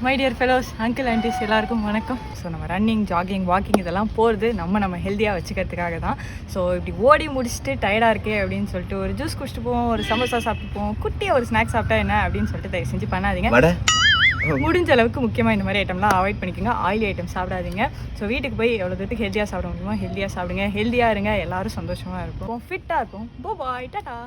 My dear fellows, uncle Andes எல்லாருக்கும் வணக்கம். So நம்ம ரன்னிங், ஜாகிங், வாக்கிங் இதெல்லாம் போகிறது நம்ம ஹெல்த்தியாக வச்சுக்கிறதுக்காக தான். ஸோ இப்படி ஓடி முடிச்சுட்டு டயர்டாக இருக்கே அப்படின்னு சொல்லிட்டு ஒரு ஜூஸ் குடிச்சிட்டு போவோம், ஒரு சமோசா சாப்பிட்டு போவோம், குட்டியாக ஒரு ஸ்நாக்ஸ் சாப்பிட்டா என்ன அப்படின்னு சொல்லிட்டு தயவு செஞ்சு பண்ணாதீங்க. முடிஞ்ச அளவுக்கு முக்கியமாக இந்த மாதிரி ஐட்டம்லாம் அவாய்ட் பண்ணிக்கோங்க. ஆயிலி ஐட்டம் சாப்பிடாதீங்க. ஸோ வீட்டுக்கு போய் எவ்வளோ தூரத்துக்கு ஹெல்த்தியாக சாப்பிட முடியுமோ ஹெல்த்தியாக சாப்பிடுங்க. ஹெல்த்தியாக இருங்க, எல்லோரும் சந்தோஷமாக இருக்கும், ஃபிட்டாக இருக்கும். பாய், டாடா.